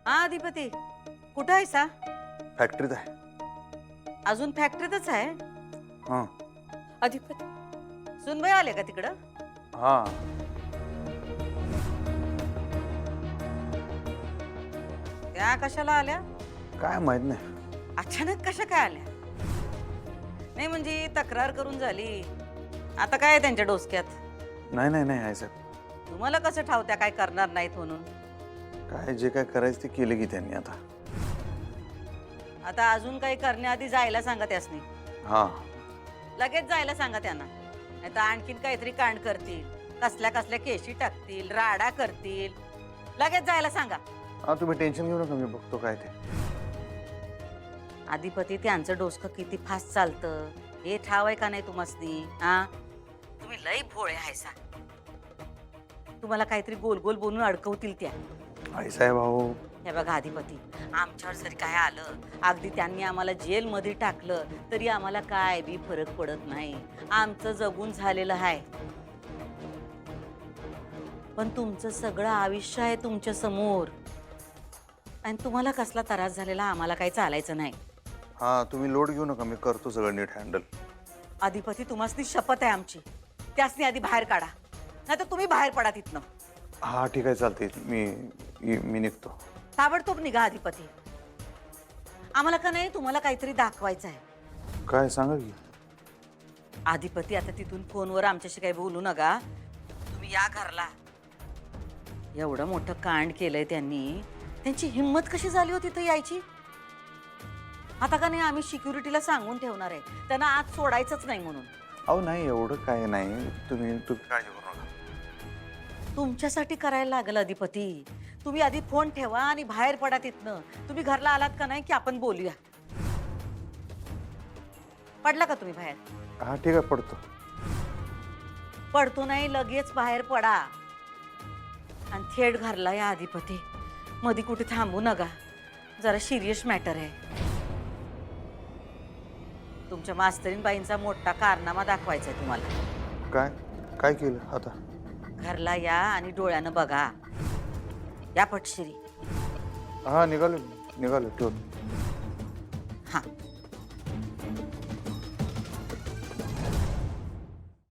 हा अधिपती, कुठं आहेस हा? फॅक्टरीत आहे. अजून फॅक्टरीतच आहे? हां अधिपती, सुनबाई आले का तिकडं? हां. त्या कशाला आल्या? काय माहित नाही. अचानक कशा काय आल्या? नाही म्हणजे तक्रार करून झाली. आता काय आहे त्यांच्या डोसक्यात? नाही नाही नाही आहे साहेब. तुम्हाला कसं ठावत्या काय करणार नाहीत म्हणून? काय जे काय करायचं ते केलं की त्यांनी आता. आता अजून काही करण्याआधी जायला सांगा त्यासनी. हां. लगेच जायला सांगा त्यांना. नाही तर आणखीन काहीतरी कांड करतील, कसल्या कसल्या केशी टाकतील, राडा करतील. लगेच जायला सांगा. हां तुम्ही टेन्शन घेऊ नका, मी बघतो काय ते. अधिपती, त्यांचं डोसकं किती फास्ट चालतं हे ठाव आहे का नाही तुम्हासनी? हा, तुम्ही लई भोळे हायसा. तुम्हाला काहीतरी गोल गोल बोलून अडकवतील त्या. आई साहेब अहो. हे बघा अधिपती, आमच्यावर जरी काय आलं, अगदी त्यांनी आम्हाला जेलमध्ये टाकलं तरी आम्हाला काय बी फरक पडत नाही. आमचं जगून झालेलं आहे. पण तुमचं सगळं आयुष्य आहे तुमच्या समोर आणि तुम्हाला कसला त्रास झालेला आम्हाला काही चालायचं नाही. हां तुम्ही लोड घेऊ नका, मी करतो सगळं नीट हँडल. अधिपती, तुम्हासनी शपथ आहे आमची. त्यासनी आधी बाहेर काढा, नाही तर तुम्ही बाहेर पडा तिथनं. हां ठीक आहे चालते, मी निघतो. ताबडतोब निघा अधिपती. आम्हाला का नाही तुम्हाला काहीतरी दाखवायचं आहे. काय सांगा की. अधिपती, आता तिथून फोनवर आमच्याशी काही बोलू नका. तुम्ही या घरला. एवढं मोठं कांड केलंय त्यांनी, त्यांची हिंमत कशी झाली होती तिथं यायची? आता का नाही आम्ही सिक्युरिटीला सांगून ठेवणार आहे त्यांना आज सोडायचंच नाही म्हणून. अहो नाही एवढं काय नाही, तुम्ही काळजी करू नका. तुमच्यासाठी करायला लागलं अधिपती. तुम्ही आधी फोन ठेवा आणि बाहेर पडा तिथनं. तुम्ही घरला आलात का नाही की आपण बोलूया. पडला का तुम्ही बाहेर? हां ठीक आहे पडतो. पडतो नाही, लगेच बाहेर पडा आणि थेट घरला या अधिपती. मध्ये कुठे थांबू नका, जरा सिरियस मॅटर आहे. तुमच्या मास्तरीन बाईंचा मोठा कारनामा दाखवायचा आहे तुम्हाला. काय काय केलं आता? घरला या आणि डोळ्यानं बघा. या पटशिरी. हां निघालो ठेवतो. हां.